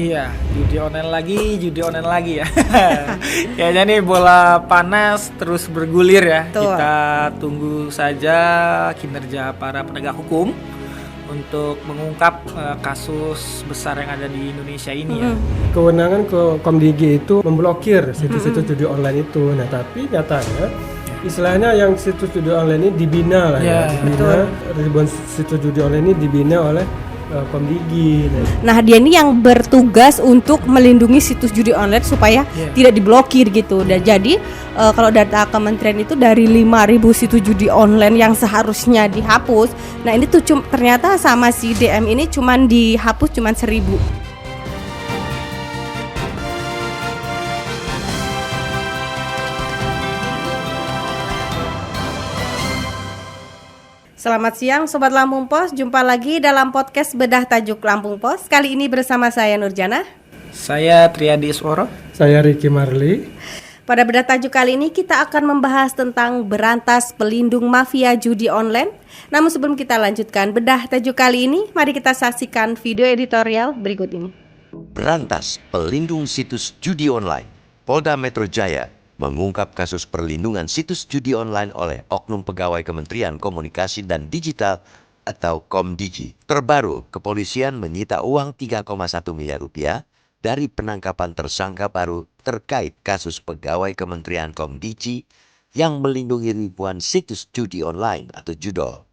Iya, judi online lagi ya. Kayaknya nih bola panas terus bergulir ya. Betul. Kita tunggu saja kinerja para penegak hukum untuk mengungkap kasus besar yang ada di Indonesia ini ya. Kewenangan Komdigi itu memblokir situs-situs judi online itu. Nah, tapi nyatanya istilahnya yang situs judi online ini dibina lah Ya, dibina, ribuan situs judi online ini dibina oleh Komdigi. Nah, dia ini yang bertugas untuk melindungi situs judi online supaya tidak diblokir gitu. Dan jadi kalau data kementerian itu dari 5.000 situs judi online yang seharusnya dihapus, nah ini tuh ternyata sama si DM ini cuman dihapus 1.000. Selamat siang Sobat Lampung Pos, jumpa lagi dalam podcast Bedah Tajuk Lampung Pos. Kali ini bersama saya Nurjana. Saya Triadi Isworo. Saya Ricky Marli. Pada Bedah Tajuk kali ini kita akan membahas tentang berantas pelindung mafia judi online. Namun sebelum kita lanjutkan Bedah Tajuk kali ini, mari kita saksikan video editorial berikut ini. Berantas pelindung situs judi online. Polda Metro Jaya mengungkap kasus perlindungan situs judi online oleh oknum pegawai Kementerian Komunikasi dan Digital atau Komdigi. Terbaru, kepolisian menyita uang 3,1 miliar rupiah dari penangkapan tersangka baru terkait kasus pegawai Kementerian Komdigi yang melindungi ribuan situs judi online atau judol.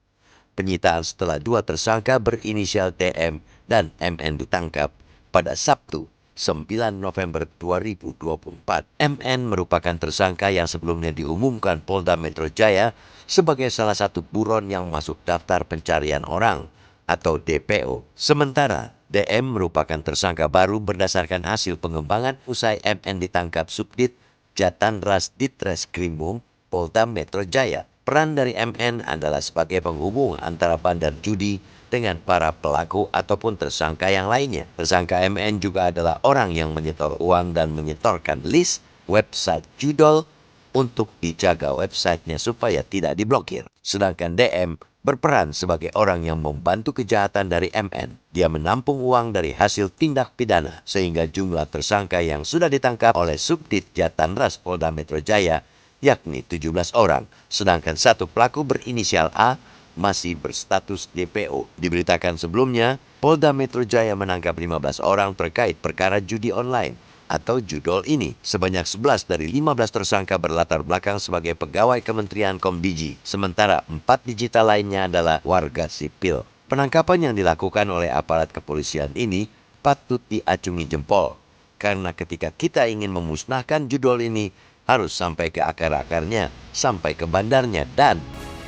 Penyitaan setelah 2 tersangka berinisial DM dan MN ditangkap pada Sabtu 9 November 2024. MN merupakan tersangka yang sebelumnya diumumkan Polda Metro Jaya sebagai salah satu buron yang masuk daftar pencarian orang atau DPO. Sementara DM merupakan tersangka baru berdasarkan hasil pengembangan usai MN ditangkap Subdit Jatanras Ditreskrimum Polda Metro Jaya. Peran dari MN adalah sebagai penghubung antara bandar judi dengan para pelaku ataupun tersangka yang lainnya. Tersangka MN juga adalah orang yang menyetor uang dan menyetorkan list website judol untuk dijaga websitenya supaya tidak diblokir. Sedangkan DM berperan sebagai orang yang membantu kejahatan dari MN. Dia menampung uang dari hasil tindak pidana sehingga jumlah tersangka yang sudah ditangkap oleh Subdit Jatanras Polda Metro Jaya yakni 17 orang. Sedangkan satu pelaku berinisial A masih berstatus DPO. Diberitakan sebelumnya, Polda Metro Jaya menangkap 15 orang terkait perkara judi online atau judol ini. Sebanyak 11 dari 15 tersangka berlatar belakang sebagai pegawai Kementerian Komdigi. Sementara 4 digital lainnya adalah warga sipil. Penangkapan yang dilakukan oleh aparat kepolisian ini patut diacungi jempol. Karena ketika kita ingin memusnahkan judol ini, harus sampai ke akar-akarnya, sampai ke bandarnya, dan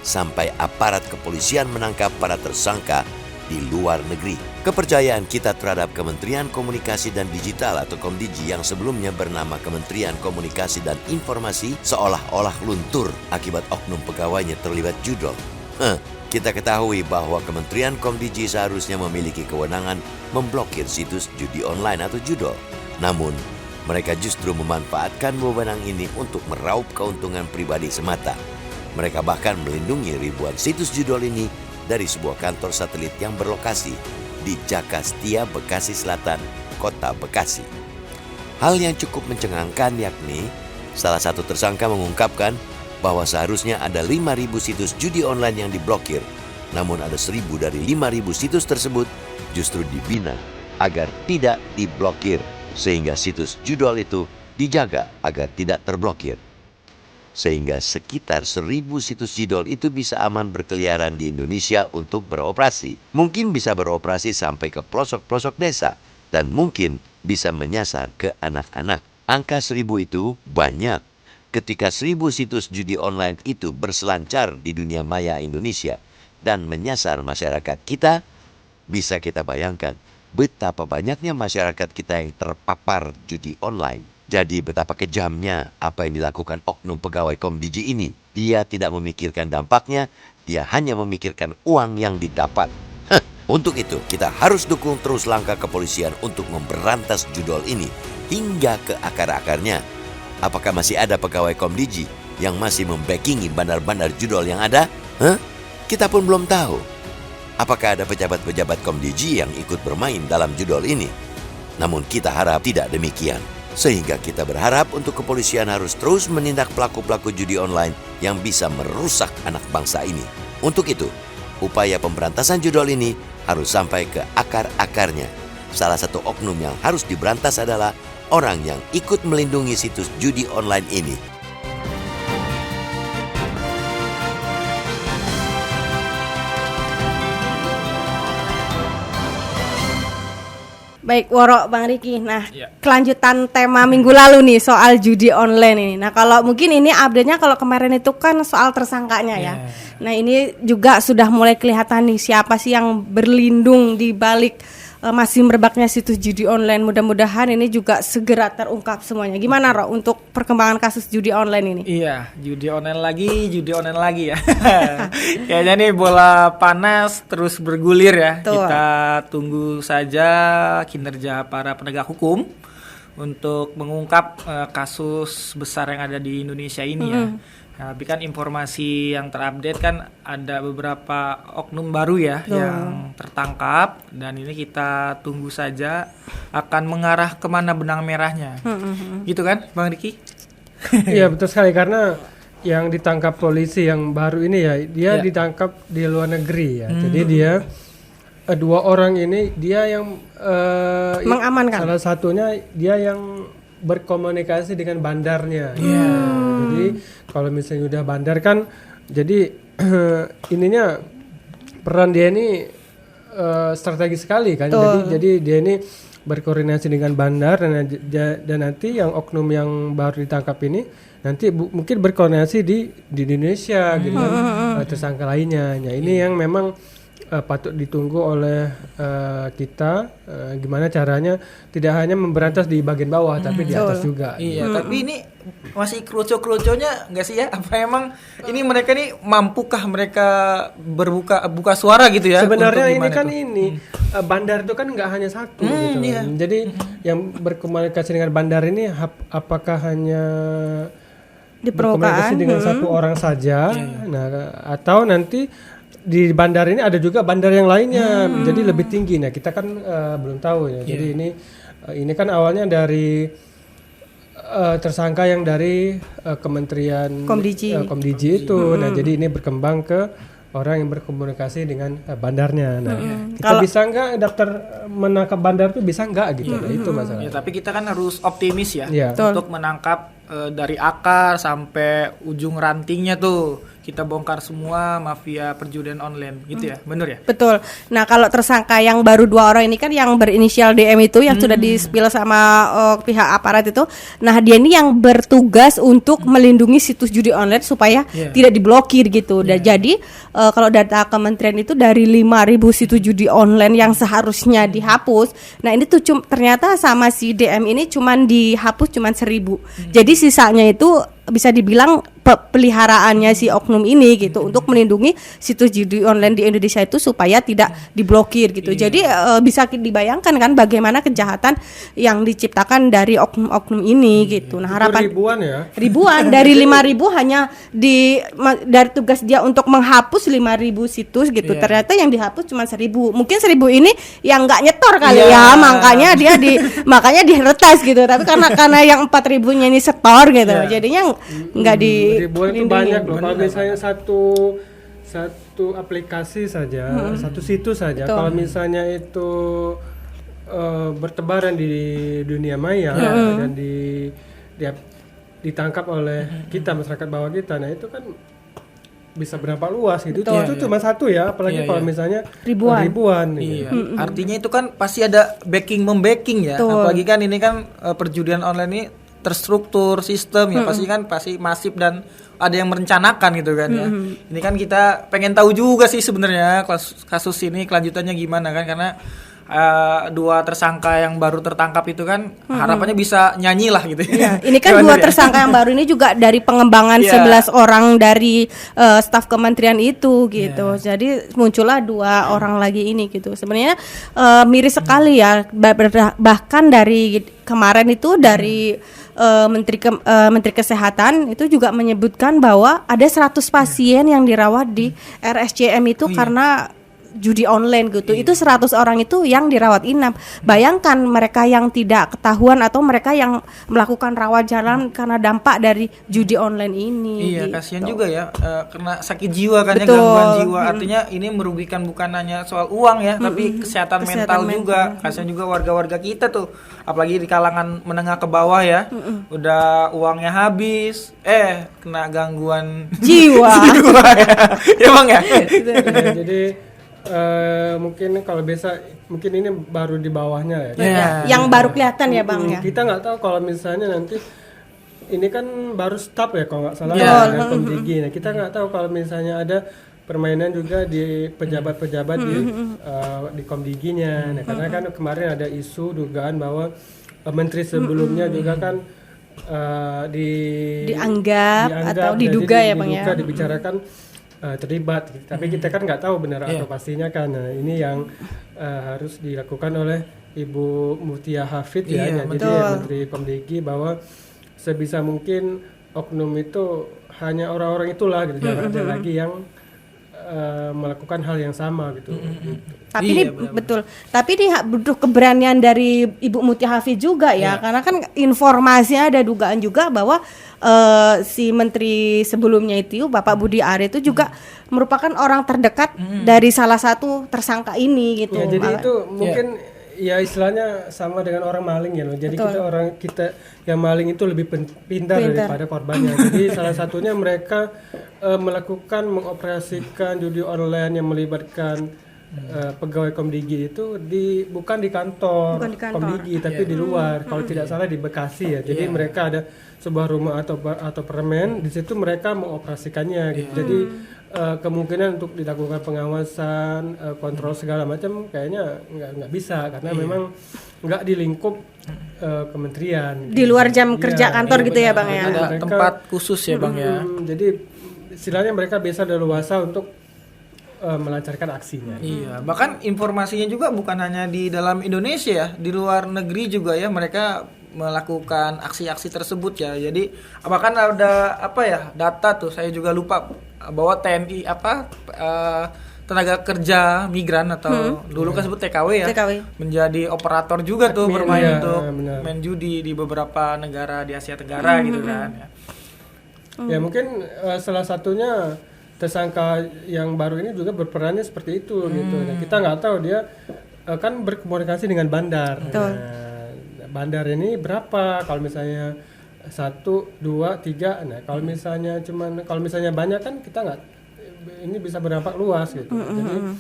sampai aparat kepolisian menangkap para tersangka di luar negeri. Kepercayaan kita terhadap Kementerian Komunikasi dan Digital atau Komdigi yang sebelumnya bernama Kementerian Komunikasi dan Informasi seolah-olah luntur akibat oknum pegawainya terlibat judol. Kita ketahui bahwa Kementerian Komdigi seharusnya memiliki kewenangan memblokir situs judi online atau judol. Namun, mereka justru memanfaatkan wewenang ini untuk meraup keuntungan pribadi semata. Mereka bahkan melindungi ribuan situs judol ini dari sebuah kantor satelit yang berlokasi di Jakastia, Bekasi Selatan, Kota Bekasi. Hal yang cukup mencengangkan yakni salah satu tersangka mengungkapkan bahwa seharusnya ada 5.000 situs judi online yang diblokir. Namun ada 1.000 dari 5.000 situs tersebut justru dibina agar tidak diblokir. Sehingga situs judol itu dijaga agar tidak terblokir. Sehingga sekitar 1.000 situs judol itu bisa aman berkeliaran di Indonesia untuk beroperasi. Mungkin bisa beroperasi sampai ke pelosok-pelosok desa. Dan mungkin bisa menyasar ke anak-anak. Angka 1.000 itu banyak. Ketika 1.000 situs judi online itu berselancar di dunia maya Indonesia dan menyasar masyarakat kita, bisa kita bayangkan betapa banyaknya masyarakat kita yang terpapar judi online. Jadi betapa kejamnya apa yang dilakukan oknum pegawai Komdigi ini. Dia tidak memikirkan dampaknya, dia hanya memikirkan uang yang didapat. Untuk itu, kita harus dukung terus langkah kepolisian untuk memberantas judol ini hingga ke akar-akarnya. Apakah masih ada pegawai Komdigi yang masih membackingi bandar-bandar judol yang ada? Kita pun belum tahu. Apakah ada pejabat-pejabat Komdigi yang ikut bermain dalam judol ini? Namun kita harap tidak demikian. Sehingga kita berharap untuk kepolisian harus terus menindak pelaku-pelaku judi online yang bisa merusak anak bangsa ini. Untuk itu, upaya pemberantasan judol ini harus sampai ke akar-akarnya. Salah satu oknum yang harus diberantas adalah orang yang ikut melindungi situs judi online ini. Baik, Woro, Bang Riki. Nah, Ya. kelanjutan tema minggu lalu nih soal judi online ini. Nah, kalau mungkin ini update-nya kalau kemarin itu kan soal tersangkanya ya. Nah, ini juga sudah mulai kelihatan nih siapa sih yang berlindung di balik masih merebaknya situs judi online. Mudah-mudahan ini juga segera terungkap semuanya. Gimana, Ro, untuk perkembangan kasus judi online ini? Iya, judi online lagi ya. Kayaknya nih bola panas terus bergulir ya. Betul. Kita tunggu saja kinerja para penegak hukum untuk mengungkap kasus besar yang ada di Indonesia ini ya. Nah, tapi kan informasi yang terupdate kan ada beberapa oknum baru ya yang tertangkap, dan ini kita tunggu saja akan mengarah kemana benang merahnya. Gitu kan, Bang Riki? Iya betul sekali, karena yang ditangkap polisi yang baru ini ya, dia Ya. ditangkap di luar negeri ya. Jadi dia dua orang ini dia yang Mengamankan. salah satunya dia yang berkomunikasi dengan bandarnya. Jadi kalau misalnya udah bandar kan, jadi ininya peran dia ini strategis sekali kan. Jadi dia ini berkoordinasi dengan bandar, dan nanti yang oknum yang baru ditangkap ini nanti mungkin berkoordinasi di Indonesia gitu kan, tersangka lainnya. Nah, ini yang memang patut ditunggu oleh kita, gimana caranya tidak hanya memberantas di bagian bawah tapi di atas juga. Iya, tapi ini masih kroco-kroconya nggak sih ya? Apa emang ini mereka nih mampukah mereka buka suara gitu ya? Sebenarnya untuk ini gimana kan tuh? bandar itu kan nggak hanya satu gitu. Iya. Jadi yang berkomunikasi dengan bandar ini apakah hanya Di berkomunikasi permukaan. dengan satu orang saja, nah atau nanti di bandar ini ada juga bandar yang lainnya, jadi lebih tinggi. Nah kita kan belum tahu ya. Jadi ini kan awalnya dari tersangka yang dari Kementerian Komdiji itu. Nah jadi ini berkembang ke orang yang berkomunikasi dengan bandarnya. Nah kita bisa nggak daftar menangkap bandar itu, bisa nggak gitu? Nah, itu masalah. Ya, tapi kita kan harus optimis ya Iya. untuk menangkap dari akar sampai ujung rantingnya tuh. Kita bongkar semua mafia perjudian online gitu ya, bener ya? Betul. Nah, kalau tersangka yang baru 2 orang ini kan yang berinisial DM itu yang sudah di-spill sama pihak aparat itu. Nah, dia ini yang bertugas untuk melindungi situs judi online supaya tidak diblokir gitu. Dan jadi kalau data kementerian itu dari 5.000 situs judi online yang seharusnya dihapus. Nah, ini tuh ternyata sama si DM ini cuman dihapus cuman 1.000. Jadi sisanya itu bisa dibilang peliharaannya si oknum ini gitu untuk melindungi situs judi online di Indonesia itu supaya tidak diblokir gitu. Jadi bisa dibayangkan kan bagaimana kejahatan yang diciptakan dari oknum-oknum ini gitu. Nah, harapan Ribuan ya. ribuan dari 5.000 hanya dari tugas dia untuk menghapus 5.000 situs gitu. Ternyata yang dihapus cuma 1.000. Mungkin 1.000 ini yang nggak nyetor kali ya, makanya dia makanya diretas gitu. Tapi karena yang 4.000-nya ini setor gitu. Jadinya nggak di Ribuan itu banyak loh. Kalau misalnya satu aplikasi saja, satu situs saja, kalau misalnya itu bertebaran di dunia maya dan ditangkap oleh kita, masyarakat bawah kita, nah itu kan bisa berapa luas gitu. Itu cuma satu ya, apalagi kalau misalnya ribuan. Iya. Artinya itu kan pasti ada membacking ya. Apalagi kan ini kan perjudian online ini terstruktur sistem ya, pasti masif dan ada yang merencanakan gitu kan ya. Ini kan kita pengen tahu juga sih sebenarnya kasus ini kelanjutannya gimana kan, karena 2 tersangka yang baru tertangkap itu kan harapannya bisa nyanyi lah gitu ya. Ini kan 2 tersangka yang baru ini juga dari pengembangan 11 orang dari staf kementerian itu gitu. Jadi muncullah 2 orang lagi ini gitu. Sebenarnya miris sekali ya, bahkan dari kemarin itu dari Menteri Kesehatan itu juga menyebutkan bahwa ada 100 pasien yang dirawat di RSCM itu karena judi online gitu. Itu 100 orang itu yang dirawat inap. Bayangkan mereka yang tidak ketahuan atau mereka yang melakukan rawat jalan karena dampak dari judi online ini. Iya, gitu. kasihan juga ya, kena sakit jiwa kan ya, Betul. gangguan jiwa. Artinya ini merugikan bukan hanya soal uang ya, tapi kesehatan mental juga. Kasihan juga warga-warga kita tuh, apalagi di kalangan menengah ke bawah ya. Udah uangnya habis, kena gangguan Jiwa. jiwa ya. Ya Bang ya. Ya, jadi mungkin kalau biasa mungkin ini baru di bawahnya ya. Ya. Yang baru kelihatan ya Bang ya. Kita nggak tahu kalau misalnya nanti ini kan baru start ya kalau nggak salah Ya. dengan Komdigi. Nah kita nggak tahu kalau misalnya ada permainan juga di pejabat-pejabat di Komdiginya. Nah karena kan kemarin ada isu dugaan bahwa menteri sebelumnya juga kan dianggap atau diduga ya Bang ya. Dibicarakan terlibat, tapi kita kan nggak tahu benar atau pastinya kan. Nah, ini yang harus dilakukan oleh Ibu Mutia Hafid ya, Iya, jadi Menteri Komdigi, bahwa sebisa mungkin oknum itu hanya orang-orang itulah gitu, jangan ada lagi yang melakukan hal yang sama gitu. Tapi Iya, ini benar-benar. betul. Tapi ini butuh keberanian dari Ibu Mutia Hafid juga ya, karena kan informasinya ada dugaan juga bahwa si menteri sebelumnya itu Bapak Budi Ari itu juga merupakan orang terdekat dari salah satu tersangka ini gitu. Ya, jadi itu mungkin ya istilahnya sama dengan orang maling ya loh. Jadi kita yang maling itu lebih pintar daripada korbannya. Jadi salah satunya mereka mengoperasikan judi online yang melibatkan pegawai Komdigi itu bukan di kantor Komdigi tapi di luar. Kalau tidak salah di Bekasi ya. Jadi mereka ada sebuah rumah atau apartemen, di situ mereka mengoperasikannya gitu. Jadi kemungkinan untuk dilakukan pengawasan, kontrol segala macam kayaknya nggak bisa karena memang nggak di lingkup kementerian. Di luar jam kerja kantor gitu ya Bang ya. Ada Mereka- tempat khusus ya Bang ya. Jadi istilahnya mereka biasa leluasa untuk melancarkan aksinya. Iya, bahkan informasinya juga bukan hanya di dalam Indonesia ya, di luar negeri juga ya mereka melakukan aksi-aksi tersebut ya. Jadi bahkan ada data tuh saya juga lupa bahwa TNI tenaga kerja migran atau dulu kan sebut TKW ya, TKW. menjadi operator juga tuh bermain iya, untuk benar. main judi di beberapa negara di Asia Tenggara gitu kan ya. Ya mungkin salah satunya tersangka yang baru ini juga berperannya seperti itu gitu. Nah, kita nggak tahu dia kan berkomunikasi dengan bandar. Nah, bandar ini berapa? Kalau misalnya 1, 2, 3. Nah, kalau misalnya banyak kan kita nggak, ini bisa berdampak luas gitu. Jadi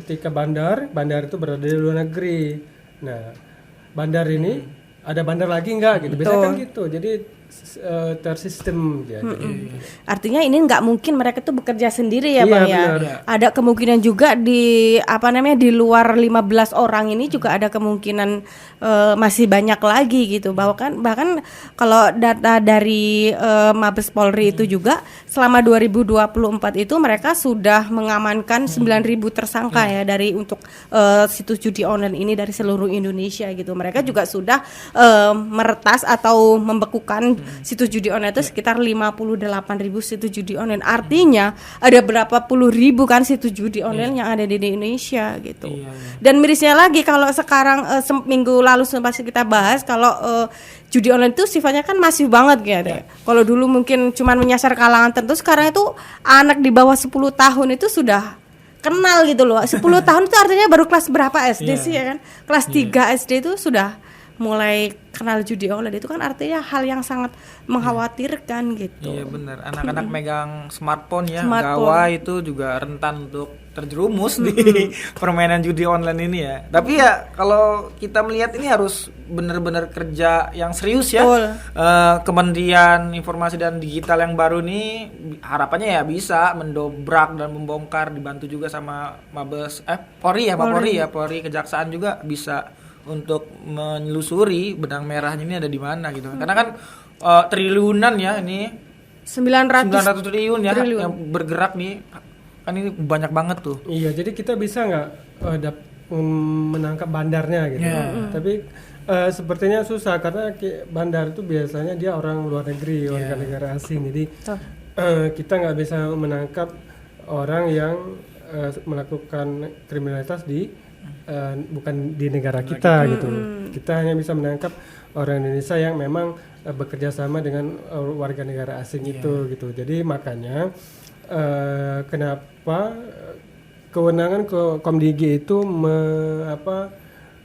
ketika bandar itu berada di luar negeri. Nah, bandar ini ada bandar lagi nggak gitu? Biasanya kan gitu. Jadi tersistem ya. Artinya ini nggak mungkin mereka tuh bekerja sendiri ya Iya, Bang ya. benar. Ada kemungkinan juga di di luar 15 orang ini juga ada kemungkinan masih banyak lagi gitu. Bahkan kalau data dari Mabes Polri itu juga selama 2024 itu mereka sudah mengamankan 9.000 tersangka ya dari untuk situs judi online ini dari seluruh Indonesia gitu. Mereka juga sudah meretas atau membekukan situs judi online itu sekitar 58.000 situs judi online. Artinya ada berapa puluh ribu kan situs judi online yang ada di Indonesia gitu. Dan mirisnya lagi kalau sekarang minggu lalu sempat kita bahas kalau judi online itu sifatnya kan masif banget gitu. Kalau dulu mungkin cuman menyasar kalangan tertentu, sekarang itu anak di bawah 10 tahun itu sudah kenal gitu loh. 10 tahun itu artinya baru kelas berapa SD sih ya kan? Kelas 3 SD itu sudah mulai kenal judi online. Itu kan artinya hal yang sangat mengkhawatirkan gitu. Iya benar, anak-anak megang smartphone ya, gawai itu juga rentan untuk terjerumus di permainan judi online ini ya. Tapi ya kalau kita melihat ini harus benar-benar kerja yang serius ya. Kementerian Informasi dan Digital yang baru ini harapannya ya bisa mendobrak dan membongkar, dibantu juga sama Mabes Polri Kejaksaan juga bisa untuk menelusuri benang merahnya ini ada di mana gitu. Karena kan triliunan ya ini 900 triliun ya yang bergerak nih. Kan ini banyak banget tuh. Iya, jadi kita bisa nggak menangkap bandarnya gitu. Tapi sepertinya susah karena bandar itu biasanya dia orang luar negeri, warga negara asing. Jadi kita nggak bisa menangkap orang yang melakukan kriminalitas bukan di negara kita gitu. Kita hanya bisa menangkap orang Indonesia yang memang bekerja sama dengan warga negara asing itu gitu. Jadi makanya kenapa kewenangan Komdigi itu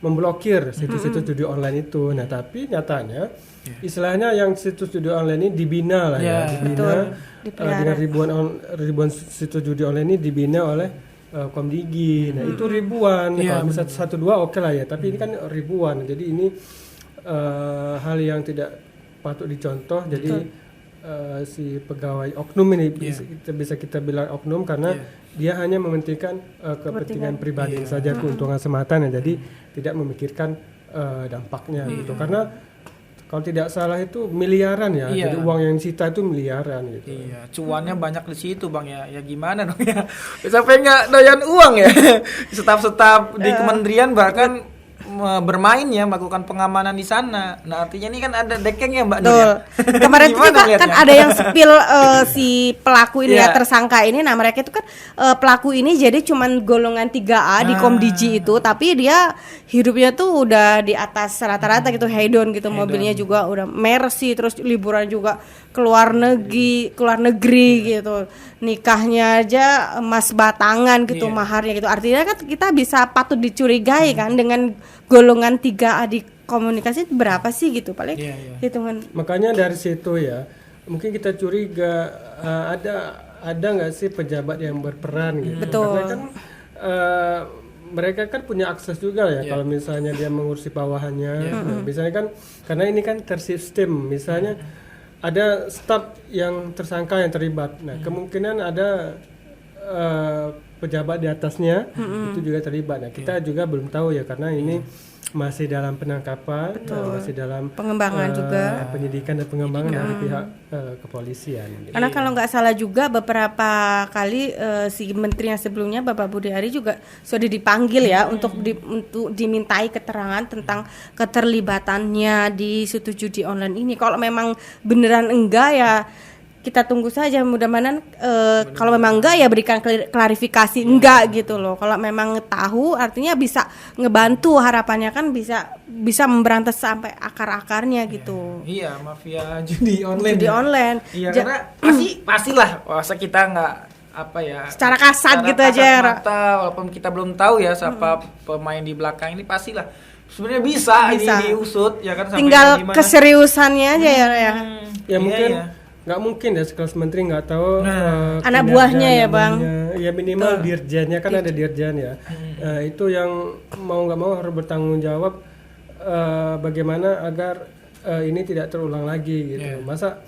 memblokir situs-situs judi online itu. Nah, tapi nyatanya istilahnya yang situs judi online ini dibina lah dibina dengan ribuan situs judi online ini dibina oleh Komdigi. Nah, itu ribuan. Kalau misalnya 1-2 oke lah ya, tapi ini kan ribuan. Jadi ini hal yang tidak patut dicontoh. Jadi si pegawai oknum ini bisa kita bilang oknum karena dia hanya mementingkan kepentingan pribadi saja, keuntungan semata. Jadi tidak memikirkan dampaknya gitu. Karena kalau tidak salah itu miliaran ya. Jadi uang yang disita itu miliaran gitu. Iya, cuannya banyak di situ Bang ya. Ya gimana dong ya? Sampai nggak doyan uang ya. Staf-staf di kementerian bahkan bermain ya, melakukan pengamanan di sana. Nah, artinya ini kan ada dekengnya Mbak Nur. Kemarin itu juga kan ada yang spill si pelaku ini tersangka ini. Nah, mereka itu kan pelaku ini jadi cuman golongan 3A di Komdigi itu, tapi dia hidupnya tuh udah di atas rata-rata gitu, hedon gitu, mobilnya juga udah Mercy, terus liburan juga keluar negeri gitu. Nikahnya aja emas batangan gitu, maharnya gitu. Artinya kan kita bisa patut dicurigai kan dengan golongan 3A di komunikasi berapa sih gitu paling hitungan. Makanya dari situ ya mungkin kita curiga ada nggak sih pejabat yang berperan gitu. Betul. Karena kan mereka kan punya akses juga ya kalau misalnya dia mengurusi bawahannya. Misalnya kan karena ini kan tersistem, misalnya ada staf yang tersangka yang terlibat. Nah, kemungkinan ada pejabat di atasnya itu juga terlibat. Nah, kita juga belum tahu ya karena ini masih dalam penangkapan, masih dalam pengembangan juga, penyidikan dan pengembangan dari pihak kepolisian. Karena kalau nggak salah juga beberapa kali si menteri yang sebelumnya Bapak Budi Ari juga sudah dipanggil ya untuk dimintai keterangan tentang keterlibatannya di situs judi online ini. Kalau memang beneran enggak ya kita tunggu saja, mudah-mudahan kalau memang enggak ya berikan klarifikasi enggak gitu loh. Kalau memang tahu artinya bisa ngebantu, harapannya kan bisa memberantas sampai akar-akarnya gitu. Iya, mafia judi online. Online. Iya, karena pastilah masa kita nggak secara kasat gitu aja. Mata, walaupun kita belum tahu ya siapa pemain di belakang ini, pastilah sebenarnya bisa ini diusut ya kan, sampai tinggal keseriusannya aja ya. Ya mungkin nggak mungkin ya sekelas menteri nggak tahu anak buahnya ya Bang. Ya minimal dirjennya kan ada dirjen ya. Itu yang mau nggak mau harus bertanggung jawab bagaimana agar ini tidak terulang lagi gitu. Masa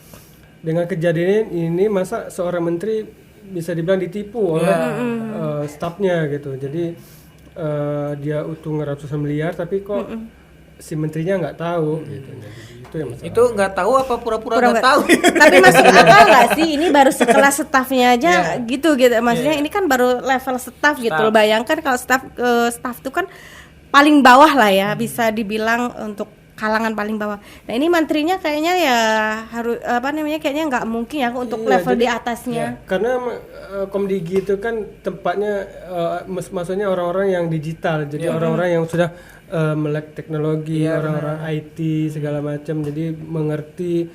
dengan kejadian ini masa seorang menteri bisa dibilang ditipu oleh stafnya gitu. Jadi dia untung ratusan miliar tapi kok si menterinya nggak tahu gitu. Jadi, itu yang masalah. Itu nggak tahu apa pura-pura nggak tahu. Tapi masuk akal nggak sih? Ini baru sekelas stafnya aja gitu. Maksudnya ini kan baru level staf gitu. Bayangkan kalau staf itu kan paling bawah lah ya, bisa dibilang untuk kalangan paling bawah. Nah ini menterinya kayaknya ya harus kayaknya nggak mungkin ya untuk level di atasnya. Karena Komdigi itu kan tempatnya maksudnya orang-orang yang digital. Jadi orang-orang yang sudah melek teknologi, orang-orang IT segala macam, jadi mengerti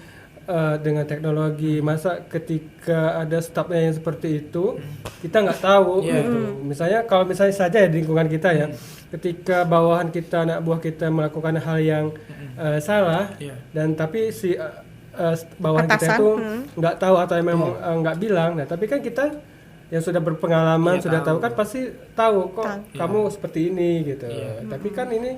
dengan teknologi. Masa ketika ada stafnya yang seperti itu kita nggak tahu gitu. Misalnya kalau misalnya saja ya di lingkungan kita ya, ketika bawahan kita, anak buah kita melakukan hal yang salah dan tapi si bawahan kita itu nggak tahu atau memang nggak bilang. Nah tapi kan kita yang sudah berpengalaman sudah tahu kan pasti tahu kok kamu seperti ini gitu. Tapi kan ini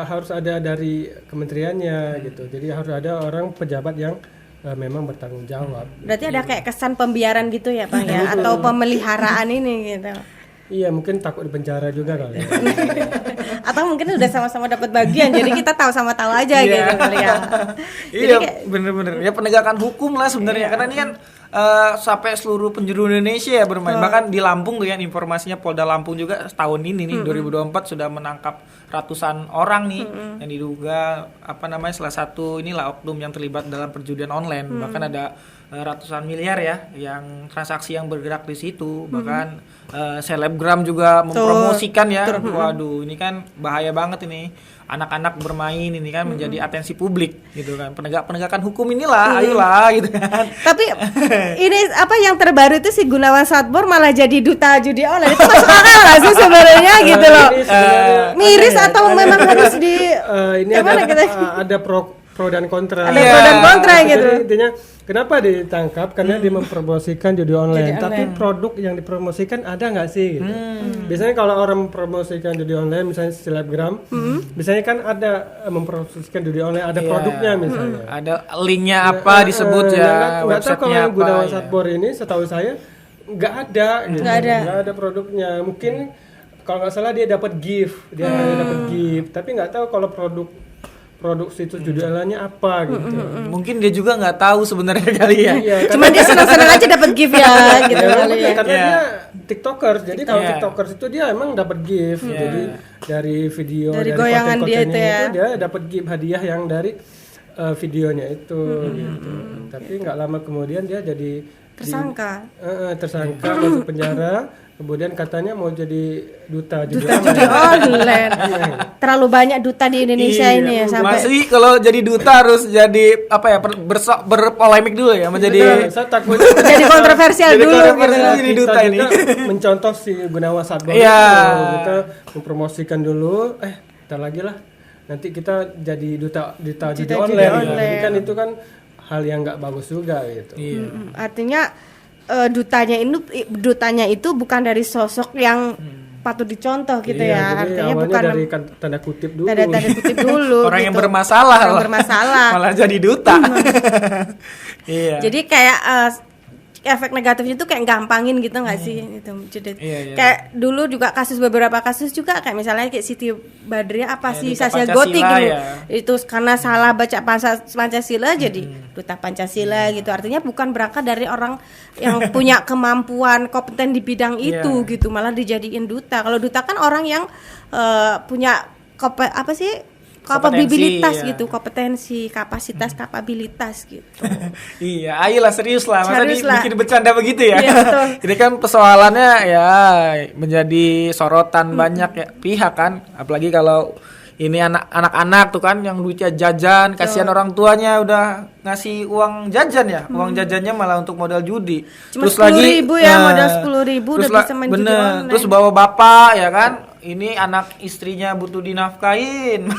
harus ada dari kementeriannya gitu. Jadi harus ada orang pejabat yang memang bertanggung jawab. Berarti ada kayak kesan pembiaran gitu ya Bang ya, atau pemeliharaan ini gitu. Iya, mungkin takut dipenjara juga kali. Atau mungkin udah sama-sama dapat bagian, jadi kita tahu aja gitu kali ya. Iya, bener-bener. Ya penegakan hukum lah sebenarnya, karena ini kan sampai seluruh penjuru Indonesia ya bermain. Bahkan di Lampung tuh ya, informasinya Polda Lampung juga tahun ini nih 2024 sudah menangkap ratusan orang nih yang diduga salah satu inilah oknum yang terlibat dalam perjudian online. Bahkan ada ratusan miliar ya yang transaksi yang bergerak di situ, bahkan selebgram juga mempromosikan ya. Waduh, ini kan bahaya banget ini. Anak-anak bermain ini kan menjadi atensi publik gitu kan. Penegakan hukum inilah, ayolah gitu kan. Tapi ini apa yang terbaru itu si Gunawan Sastro malah jadi duta judi online. Itu masuk akal nggak sih sebenarnya gitu loh? Miris atau memang harus di ini ada pro dan kontra. Ada pro dan kontra gitu. Jadi intinya kenapa ditangkap? Karena dia mempromosikan judi online. Tapi produk yang dipromosikan ada nggak sih? Gitu. Biasanya kalau orang mempromosikan judi online, misalnya selebgram, biasanya kan ada mempromosikan judi online, ada produknya misalnya. Ada linknya apa disebut ya, Nggak tahu kalau websitenya yang Gunawan apa. Sastro ini, setahu saya nggak ada. Gitu. Nggak ada produknya. Mungkin kalau nggak salah dia dapat gift, tapi nggak tahu kalau produk situs judi online-nya apa gitu. Mungkin dia juga nggak tahu sebenarnya kali ya. Iya, Cuma dia senang-senang aja dapat gift ya gitu kali ya. karena dia tiktokers. Jadi kalau tiktokers itu dia emang dapat gift. Jadi dari video Dari goyangan dia itu ya. dia dapat gift hadiah yang dari videonya itu gitu. Tapi nggak lama kemudian dia jadi Tersangka. tersangka masuk penjara. Kemudian katanya mau jadi duta judi online. Terlalu banyak duta di Indonesia ini ya sampai. Masih kalau jadi duta harus jadi apa ya berpolemik dulu ya, menjadi Saya takut Jadi kontroversial Jadi dulu kontroversial. gitu. Ini duta ini. mencontoh si Gunawan Sastro. Iya. Kita mempromosikan dulu. Ntar lagi lah. Nanti kita jadi duta judi online. Jadi kan itu kan hal yang nggak bagus juga gitu. Artinya dutanya itu bukan dari sosok yang patut dicontoh gitu Iya, ya. jadi Artinya awalnya bukan dari tanda kutip dulu. tanda kutip dulu. orang yang gitu. bermasalah, Orang bermasalah. malah jadi duta. Iya. Jadi kayak efek negatifnya tuh kayak gampangin gitu nggak sih itu jadi Iya. kayak dulu juga beberapa kasus juga kayak misalnya kayak Siti Badriah Duta Sasya Pancasila Gotik gitu ya. itu karena salah baca Pancasila jadi duta Pancasila gitu, artinya bukan berangkat dari orang yang punya kemampuan kompeten di bidang itu gitu malah dijadiin duta. Kalau duta kan orang yang punya kapabilitas gitu, kompetensi, kapasitas, kapabilitas gitu. Iya, ayolah serius lah. Masa Serius lah. bikin bercanda begitu ya? Iya, betul. Ini kan persoalannya ya menjadi sorotan banyak ya pihak kan. Apalagi kalau ini anak-anak tuh kan yang duitnya jajan, kasihan orang tuanya udah ngasih uang jajan ya. Uang jajannya malah untuk modal judi. Cuma 10.000 ya, modal 10.000 udah bisa main judi online. Terus bawa bapak ya kan. Ini anak istrinya butuh dinafkahin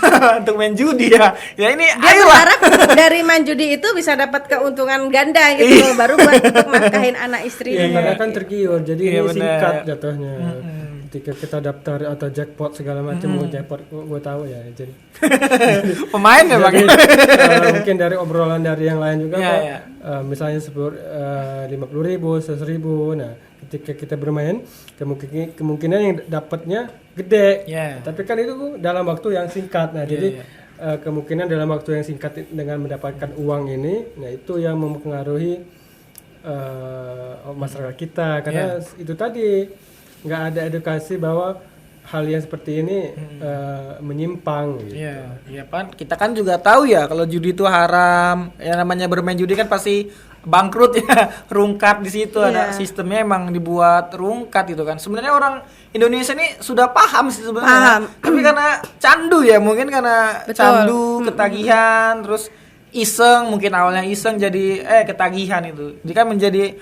untuk main judi ya. Ya ini Dia berharap dari main judi itu bisa dapat keuntungan ganda gitu, baru buat untuk nafkahin anak Iya, istrinya. karena kan tergiur. Jadi Iya, ini benar. singkat jatuhnya. Ketika kita daftar atau jackpot segala macam, mau jackpot gue tahu ya. Jadi Pemain ya Bang. mungkin dari obrolan dari yang lain juga Iya, Pak, iya. misalnya 50.000, 100.000. Nah, ketika kita bermain kemungkinan yang dapatnya gede. Iya. Tapi kan itu dalam waktu yang singkat. Nah, jadi kemungkinan dalam waktu yang singkat dengan mendapatkan uang ini, nah itu yang mempengaruhi masyarakat kita karena itu tadi nggak ada edukasi bahwa hal yang seperti ini menyimpang gitu. Iya kan kita kan juga tahu ya kalau judi itu haram. Ya namanya bermain judi kan pasti bangkrut ya, rungkat di situ ada sistemnya emang dibuat rungkat gitu kan. Sebenarnya orang Indonesia ini sudah paham sih sebenarnya. Tapi karena candu ya, mungkin karena candu, ketagihan, terus iseng, mungkin awalnya iseng jadi ketagihan itu. Jadi kan menjadi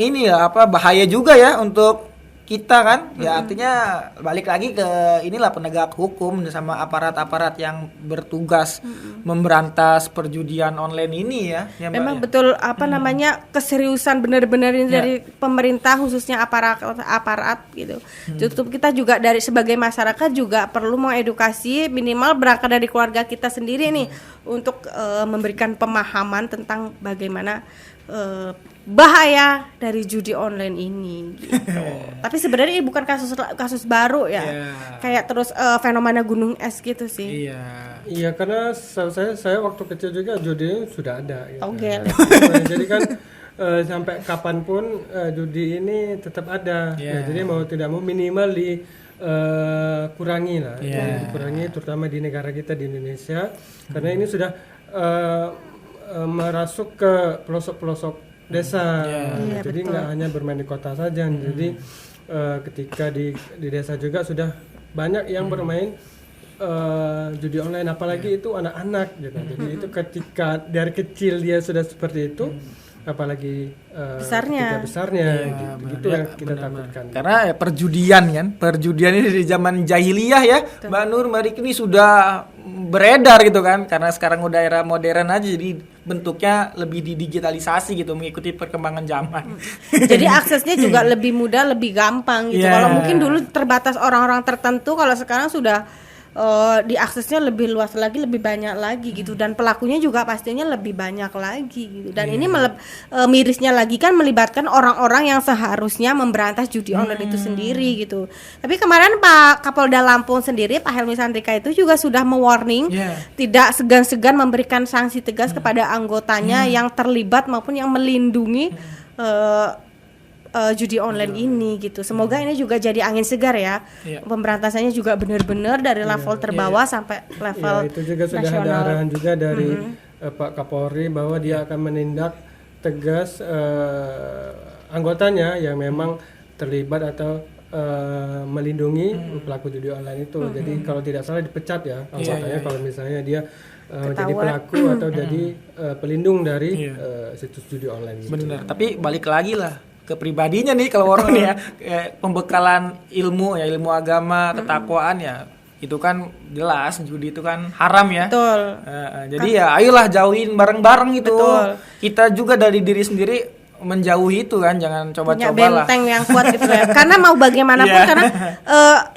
ini ya bahaya juga ya untuk kita kan, ya artinya balik lagi ke inilah penegak hukum sama aparat-aparat yang bertugas memberantas perjudian online ini ya. Memang betul namanya keseriusan benar-benar ini dari pemerintah khususnya aparat gitu. Cukup kita juga dari sebagai masyarakat juga perlu mengedukasi minimal berangkat dari keluarga kita sendiri nih untuk memberikan pemahaman tentang bagaimana bahaya dari judi online ini gitu. Tapi sebenarnya ini bukan kasus baru ya. Kayak terus fenomena gunung es gitu sih. Iya, karena saya waktu kecil juga judi sudah ada gitu. Togel. Jadi kan sampai kapanpun judi ini tetap ada. Nah, jadi mau tidak mau minimal kurangi lah. Dikurangi terutama di negara kita di Indonesia karena ini sudah merasuk ke pelosok-pelosok desa. Iya, Jadi betul. nggak hanya bermain di kota saja. Jadi ketika di desa juga sudah banyak yang bermain judi online, apalagi itu anak-anak gitu. Jadi itu ketika dari kecil dia sudah seperti itu, apalagi Besarnya. ketika besarnya gitu yang kita takutkan. Karena ya perjudian ini di zaman jahiliyah ya, Mbak Nur, Mbak Riki ini sudah beredar gitu kan, karena sekarang udah era modern aja, jadi bentuknya lebih didigitalisasi gitu, mengikuti perkembangan zaman. Jadi aksesnya juga lebih mudah, lebih gampang gitu. Yeah. Kalau mungkin dulu terbatas orang-orang tertentu, kalau sekarang sudah diaksesnya lebih luas lagi, lebih banyak lagi gitu, dan pelakunya juga pastinya lebih banyak lagi gitu. Dan ini mirisnya lagi kan melibatkan orang-orang yang seharusnya memberantas judi online itu sendiri gitu. Tapi kemarin Pak Kapolda Lampung sendiri, Pak Helmi Santika itu juga sudah mewarning, tidak segan-segan memberikan sanksi tegas kepada anggotanya yang terlibat maupun yang melindungi judi online ini gitu. Semoga ini juga jadi angin segar ya. Pemberantasannya juga benar-benar dari level terbawah sampai level itu juga sudah nasional. ada arahan juga dari Pak Kapolri bahwa dia akan menindak tegas anggotanya yang memang terlibat atau melindungi pelaku judi online itu. Jadi kalau tidak salah dipecat ya anggotanya kalau misalnya dia jadi pelaku atau jadi pelindung dari situs judi online. Benar. Tapi balik lagi lah ke pribadinya nih kalau orang nih ya, pembekalan ilmu ya, ilmu agama, ketakwaan ya, itu kan jelas judi itu kan haram ya. Betul. Jadi ya ayolah jauhin bareng-bareng gitu. Betul. Kita juga dari diri sendiri menjauhi itu kan, jangan Punya coba-coba lah. benteng yang kuat gitu ya. Karena mau bagaimanapun karena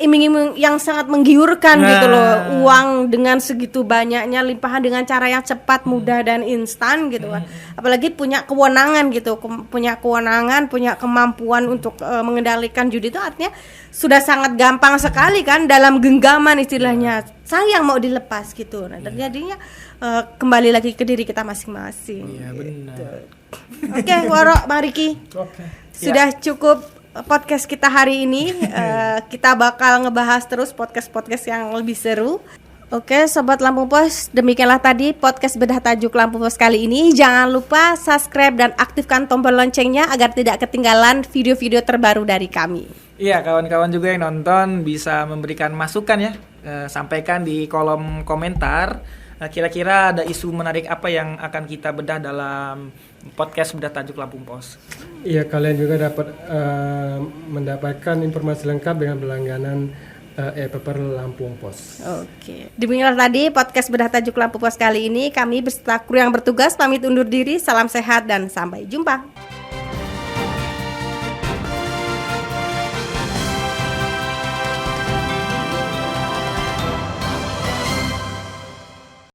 iming-iming yang sangat menggiurkan gitu loh. Uang dengan segitu banyaknya, limpahan dengan cara yang cepat, mudah dan instan gitu kan. Apalagi punya kewenangan gitu, punya kewenangan, punya kemampuan untuk mengendalikan judi itu artinya sudah sangat gampang sekali kan, dalam genggaman istilahnya. Sayang mau dilepas gitu. Nah, terjadinya kembali lagi ke diri kita masing-masing. Iya, benar. Oke, Waro, Bang Riki. Sudah cukup podcast kita hari ini. Kita bakal ngebahas terus podcast-podcast yang lebih seru. Oke, Sobat Lampung Pos, demikianlah tadi podcast Bedah Tajuk Lampung Pos kali ini. Jangan lupa subscribe dan aktifkan tombol loncengnya agar tidak ketinggalan video-video terbaru dari kami. Iya, kawan-kawan juga yang nonton bisa memberikan masukan ya. Sampaikan di kolom komentar. Kira-kira ada isu menarik apa yang akan kita bedah dalam podcast Bedah Tajuk Lampung Pos. Iya, kalian juga dapat mendapatkan informasi lengkap dengan berlangganan e-paper Lampung Pos. Oke. Demikianlah tadi podcast Bedah Tajuk Lampung Pos kali ini. Kami beserta kru yang bertugas pamit undur diri. Salam sehat dan sampai jumpa.